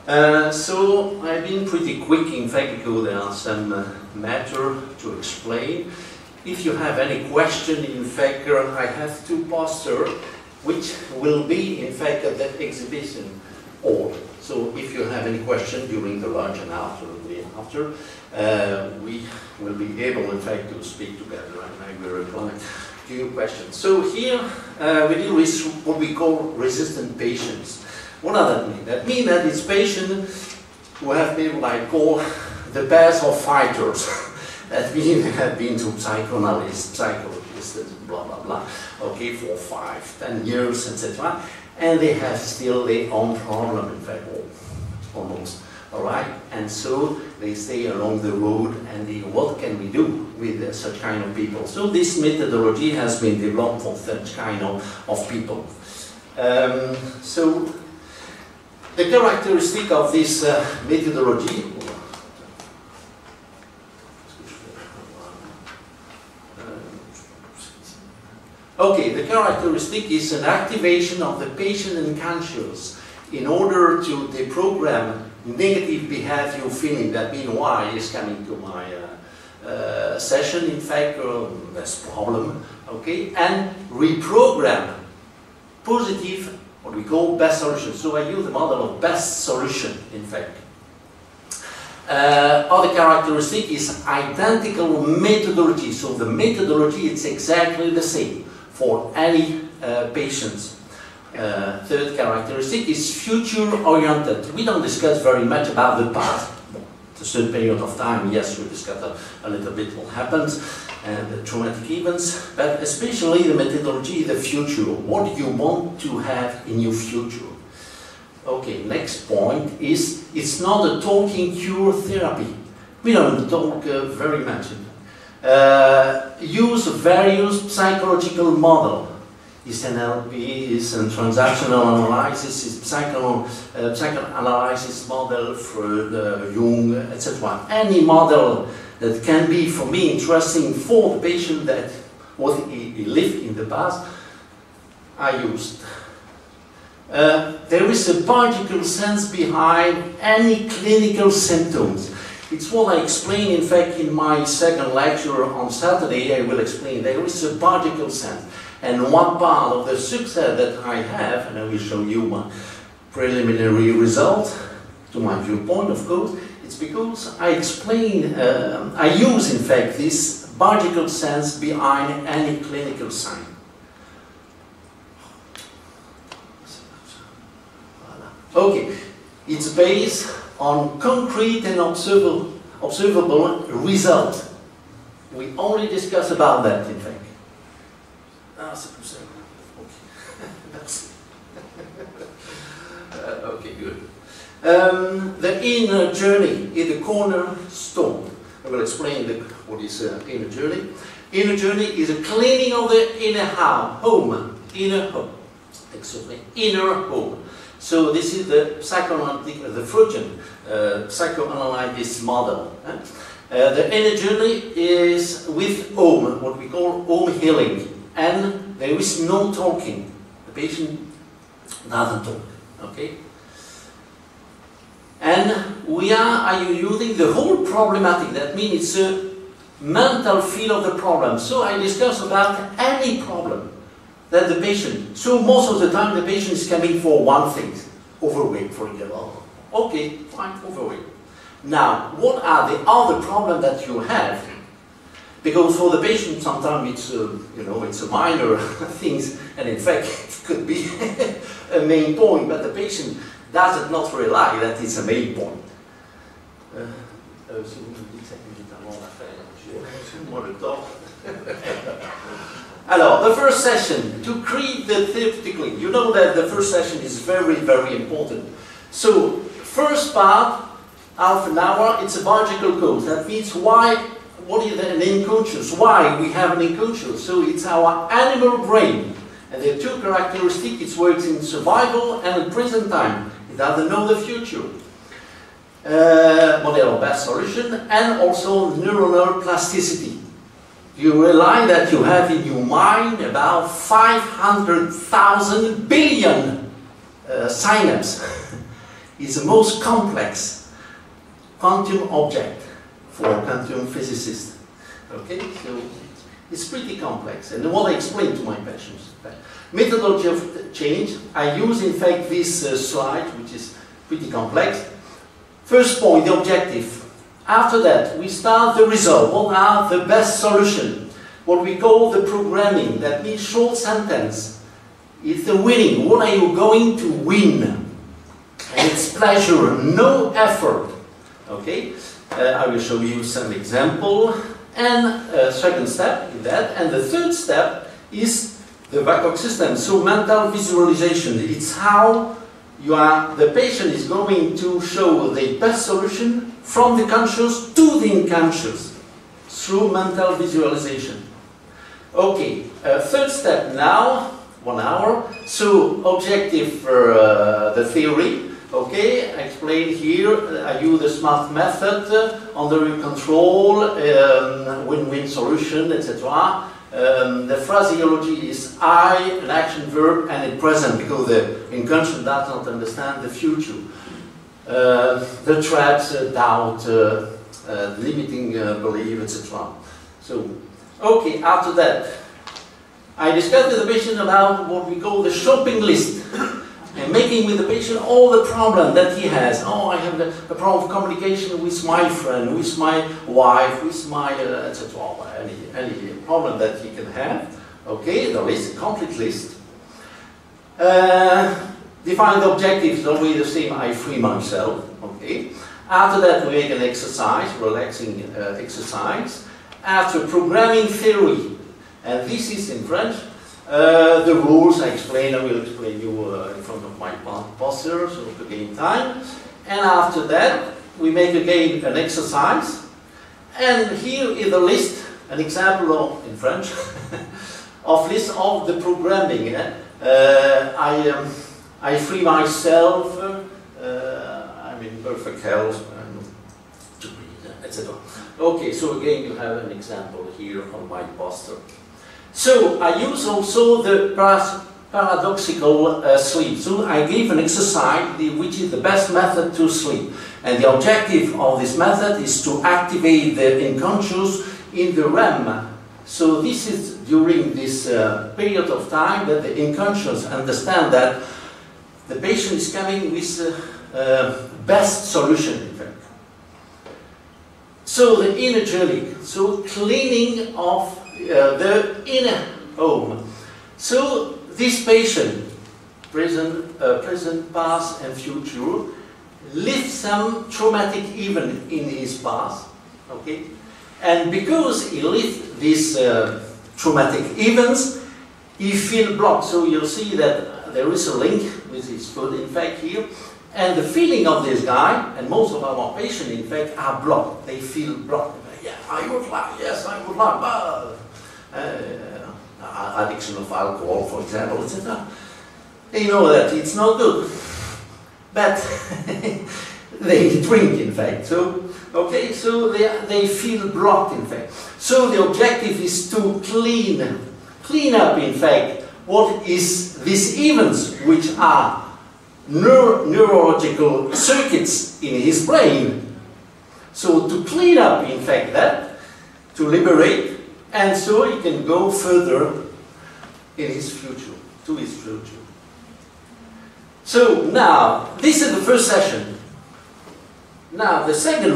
So I've been pretty quick, in fact, because there are some matter to explain. If you have any question, in fact, I have two posters which will be, in fact, at the exhibition hall. So if you have any question during the lunch and after, we will be able, in fact, to speak together and I will reply to your questions. So here we deal with what we call resistant patients. What does that mean? That means that it's patients who have been what I call the best of fighters. That means they have been to psychoanalysts, psychologists, blah, blah, blah, okay, for 5, 10 years, etc. And they have still their own problem, in fact, almost. All right, and so they stay along the road and what can we do with such kind of people? So this methodology has been developed for such kind of people. So the characteristic of this methodology, okay, the characteristic is an activation of the patient unconscious in order to deprogram negative behavior feeling. That means why is coming to my session, in fact, this problem, okay, and reprogram positive, what we call best solution. So I use the model of best solution, in fact. Other characteristic is identical methodology. So the methodology is exactly the same for any patients. Third characteristic is future-oriented. We don't discuss very much about the past. At a certain period of time, yes, we discuss a little bit what happens and the traumatic events, but especially the methodology, the future. What do you want to have in your future? Okay, next point is it's not a talking cure therapy. We don't talk very much. Use various psychological models. Is NLP, is a transactional analysis, is psychoanalysis model, Freud, Jung, etc. Any model that can be, for me, interesting for the patient that what he lived in the past, I used. There is a biological sense behind any clinical symptoms. It's what I explain, in fact, in my second lecture on Saturday. I will explain there is a biological sense. And one part of the success that I have, and I will show you my preliminary result, to my viewpoint, of course, it's because I explain, I use, in fact, this biological sense behind any clinical sign. Okay, it's based on concrete and observable result. We only discuss about that, in fact. Okay, good. The inner journey is the cornerstone. I will explain what is inner journey. Inner journey is a cleaning of the inner home. Inner home. Excuse me. Inner home. So this is the psychoanalytic, the Freudian psychoanalysis model. The inner journey is with home, what we call home healing. And there is no talking. The patient doesn't talk. Okay? And we are using the whole problematic. That means it's a mental feel of the problem. So I discuss about any problem that the patient. So most of the time the patient is coming for one thing. Overweight, for example. Okay, fine, overweight. Now, what are the other problems that you have? Because for the patient, sometimes it's you know, it's a minor things, and in fact, it could be a main point. But the patient does not realize that it's a main point. Alors, the first session to create the therapeutically. You know that the first session is very, very important. So, first part, half an hour. It's a biological cause. That means why. What is an unconscious? Why we have an unconscious? So it's our animal brain. And there are two characteristics. It works in survival and in present time. It doesn't know the future. Model of best solution and also neuronal plasticity. You realize that you have in your mind about 500,000 billion synapses. is the most complex quantum object for quantum physicists. Okay, so it's pretty complex, and what I explain to my patients. Methodology of change, I use in fact this slide, which is pretty complex. First point, the objective. After that, we start the result. What are the best solutions? What we call the programming, that means short sentence. It's the winning. What are you going to win? And it's pleasure, no effort. Okay? I will show you some example. And second step in that. And the third step is the VACOG system. So mental visualization. It's how the patient is going to show the best solution from the conscious to the unconscious through mental visualization. Okay, third step now, 1 hour. So objective for the theory. Okay, I explain here, I use the SMART method, under control, win-win solution, etc. The phraseology is I, an action verb, and a present, because the inconscious does not understand the future. The traps, doubt, limiting belief, etc. So, okay, after that, I discussed with the patient about what we call the shopping list. And making with the patient all the problem that he has. Oh, I have a problem of communication with my friend, with my wife, with my, etc. Any problem that he can have. Okay, the list, complete list. Define the objectives, always the same, I free myself. Okay. After that, we make an exercise, relaxing exercise. After programming theory, and this is in French. The rules I will explain you in front of my poster, so to gain time. And after that, we make again an exercise. And here is the list, an example of, in French, of list of the programming. I free myself, I'm in perfect health, to breathe, etc. Okay, so again you have an example here on my poster. So I use also the paradoxical sleep. So I give an exercise which is the best method to sleep. And the objective of this method is to activate the unconscious in the REM. So this is during this period of time that the unconscious understand that the patient is coming with best solution, in fact. So the inner journey, so cleaning of the inner home. So this patient, present, past and future, lived some traumatic event in his past, okay? And because he lived these traumatic events, he feels blocked. So you'll see that there is a link with his foot, in fact, here. And the feeling of this guy, and most of our patients, in fact, are blocked. They feel blocked. Yeah, I would like, yes, I would like, but addiction of alcohol, for example, etc. They know that it's not good, but they drink, in fact. So, okay, so they feel blocked, in fact. So the objective is to clean up, in fact, what is these events, which are neurological circuits in his brain. So to clean up, in fact, that, to liberate, and so he can go further in his future, to his future. So now, this is the first session. Now the second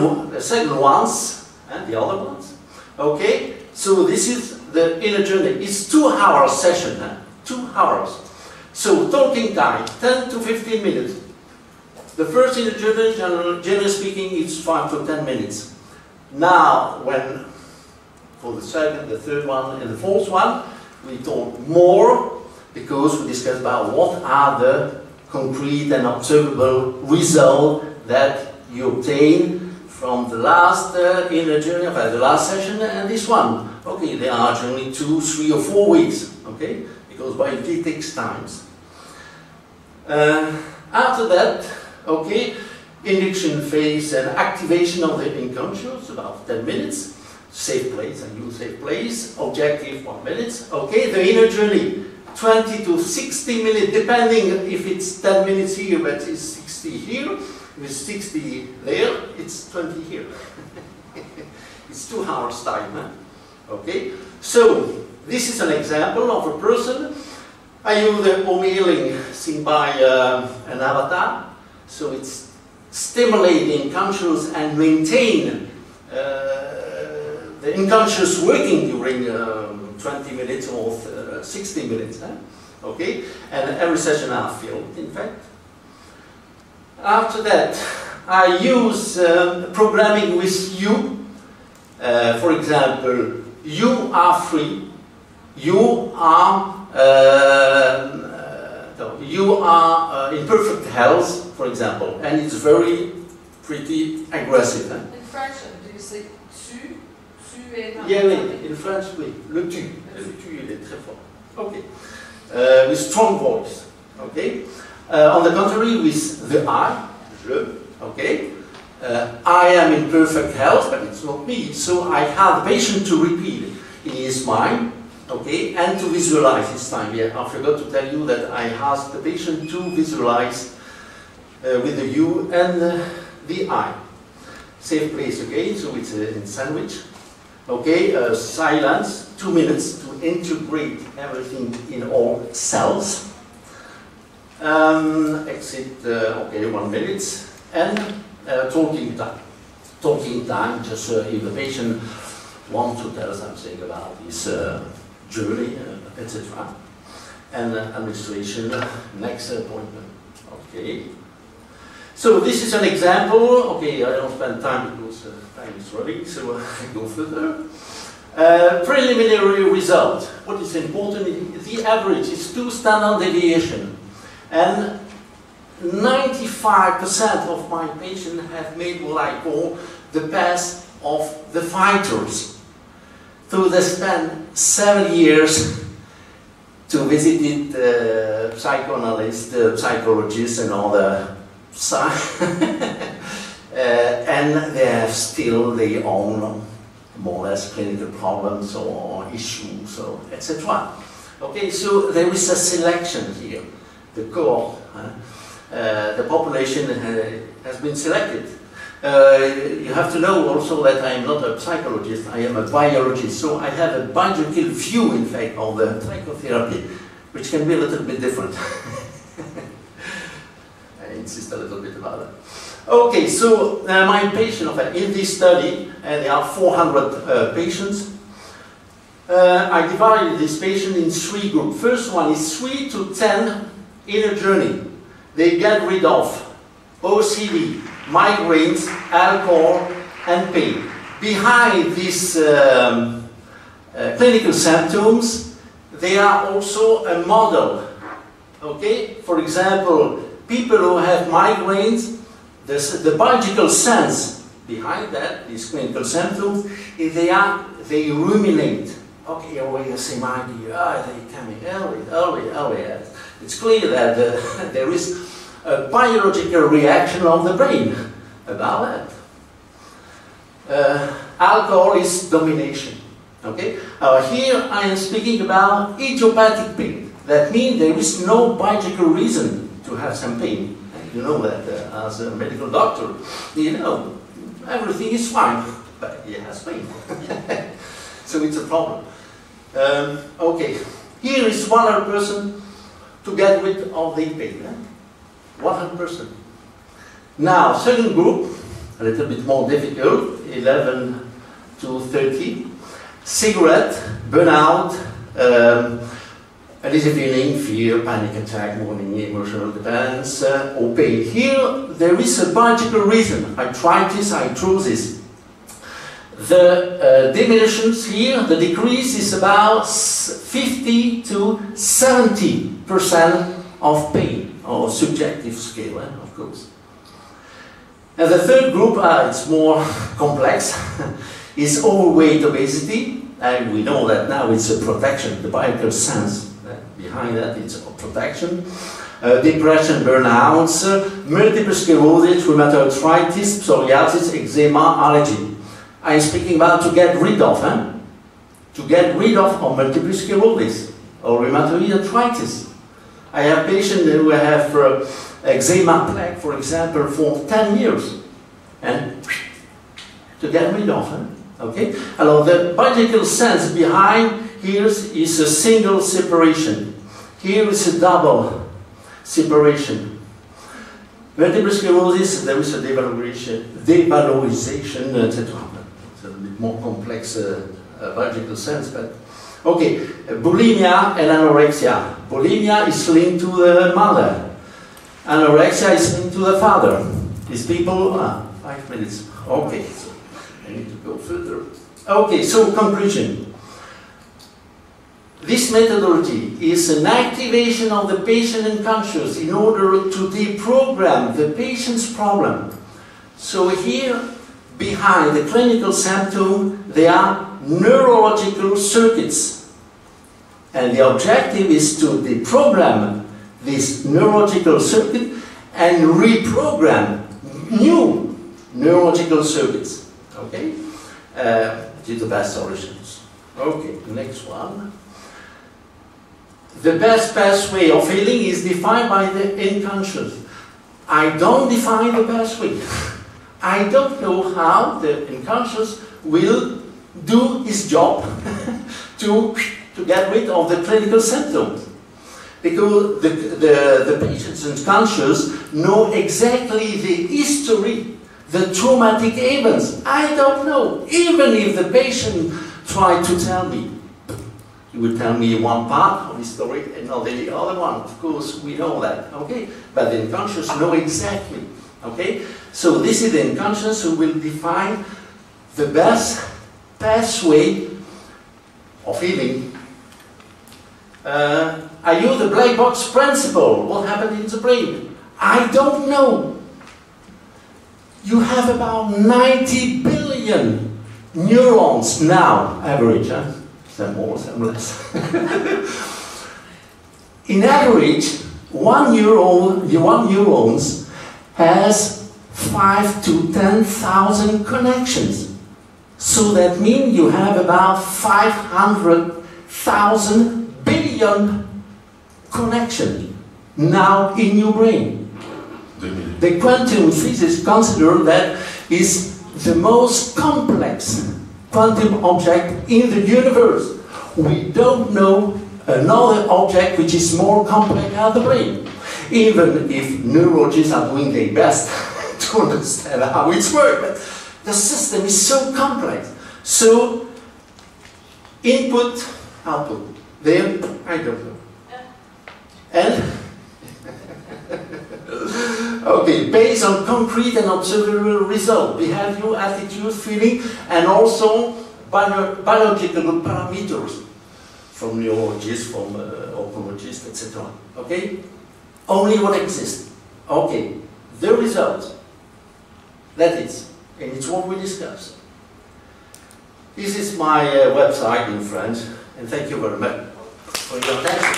ones, and the other ones, okay? So this is the inner journey. It's 2-hour session, 2 hours. So talking time, 10 to 15 minutes. The first inner journey, generally speaking, is 5 to 10 minutes. Now, for the second, the third one, and the fourth one, we talk more, because we discuss about what are the concrete and observable results that you obtain from the last inner journey, the last session, and this one. Okay, they are generally 2, 3, or 4 weeks, okay? Because biology takes time. After that, okay, induction phase and activation of the unconscious, about 10 minutes. Safe place, and use safe place. Objective, 1 minute. Okay, the inner journey, 20 to 60 minutes, depending if it's 10 minutes here, but it's 60 here. If it's 60 there, it's 20 here. It's 2 hours time. Huh? Okay? So, this is an example of a person. I use the home healing seen by an avatar. So, it's stimulating conscious and maintain the unconscious working during 20 minutes or 60 minutes. Huh? Okay? And every session I filmed, in fact. After that, I use programming with you. For example, you are free. You are in perfect health, for example, and it's very pretty aggressive. Hein? In French, do you say tu? Tu es dans yeah, oui, in French, oui. Le tu. Le tu, il est très fort. Okay. With strong voice. Okay. On the contrary, with the I, je, okay. I am in perfect health, but it's not me. So I have the patient to repeat in his mind, okay, and to visualize this time. Yeah, I forgot to tell you that I asked the patient to visualize with the you and the I. Safe place, okay, so it's in sandwich. Okay, silence, 2 minutes to integrate everything in all cells. Exit, okay, 1 minute. And talking time. Talking time, just if the patient wants to tell something about his journey, etc. And administration, next appointment. Okay. So this is an example. Okay, I don't spend time because time is running, so I go further. Preliminary result. What is important, the average is 2 standard deviation. And 95% of my patients have made what I call the path of the fighters. So they spend 7 years to visit psychoanalysts, psychologists and other and they have still their own more or less clinical problems or issues or etc. Okay, so there is a selection here. The cohort, the population has been selected. You have to know also that I am not a psychologist, I am a biologist, so I have a biological view, in fact, of the psychotherapy, which can be a little bit different. I insist a little bit about that. Okay, so my patient, in this study, there are 400 patients. I divided this patient in 3 groups. First one is 3 to 10 in a journey. They get rid of OCD, migraines, alcohol, and pain. Behind these clinical symptoms, there are also a model. Okay, for example, people who have migraines, the biological sense behind that, these clinical symptoms, is they ruminate. Okay, always the same idea. They coming early. It's clear that there is a biological reaction of the brain about that. Alcohol is domination. Okay? Here I am speaking about idiopathic pain. That means there is no biological reason to have some pain. You know that as a medical doctor, you know, everything is fine, but he has pain. So it's a problem. Okay, here is 100% to get rid of the pain. 100%. Now, second group, a little bit more difficult, 11 to 30. Cigarette, burnout, easy feeling, fear, panic attack, morning, emotional dependence, or pain. Here, there is a biological reason. Arthritis, arthrosis. The diminutions here, the decrease is about 50 to 70% of pain, or subjective scale, of course. And the third group, it's more complex, is overweight, obesity, and we know that now it's a protection, the biological sense behind that, it's a protection. Depression, burnouts, multiple sclerosis, rheumatoid arthritis, psoriasis, eczema, allergy. I'm speaking about to get rid of, to get rid of multiple sclerosis. or rheumatoid arthritis. I have patients who have eczema plaque, for example, for 10 years, and to get rid of it. Okay? Alors, the biological sense behind here is a single separation. Here is a double separation. Multiple sclerosis, there is a devalorization, etc. It's a bit more complex biological sense, but okay. Bulimia and anorexia. Bulimia is linked to the mother. Anorexia is linked to the father. These people, 5 minutes. Okay, so I need to go further. Okay, so conclusion. This methodology is an activation of the patient unconscious in order to deprogram the patient's problem. So here, behind the clinical symptom, there are neurological circuits. And the objective is to deprogram this neurological circuit and reprogram new neurological circuits. Okay? Which is the best solutions. Okay, next one. The best pathway of healing is defined by the unconscious. I don't define the best way. I don't know how the unconscious will do his job to get rid of the clinical symptoms. Because the patient's unconscious know exactly the history, the traumatic events. I don't know. Even if the patient tried to tell me, he would tell me one part of the story and not the other one. Of course, we know that, okay? But the unconscious know exactly, okay? So this is the unconscious who will define the best pathway of healing. I use the black box principle. What happened in the brain? I don't know. You have about 90 billion neurons now, average, huh? Some more, some less. In average, one neurons has 5 to 10,000 connections. So that means you have about 500,000 billion connections now in your brain. The quantum physics consider that is the most complex quantum object in the universe. We don't know another object which is more complex than the brain. Even if neurologists are doing their best to understand how it works, but the system is so complex. So, input, output. There, I don't know. And, okay, based on concrete and observable results, behavior, attitude, feeling, and also biological parameters from neurologists, from oncologists, etc. Okay? Only what exists. Okay, the result. That is, and it's what we discussed. This is my website in French, and thank you very much for your attention.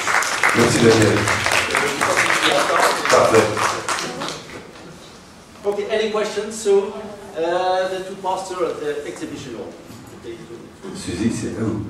Merci Daniel. Parfait. Okay, any questions? So, the two pastors at the exhibition hall. Suzy, c'est à vous.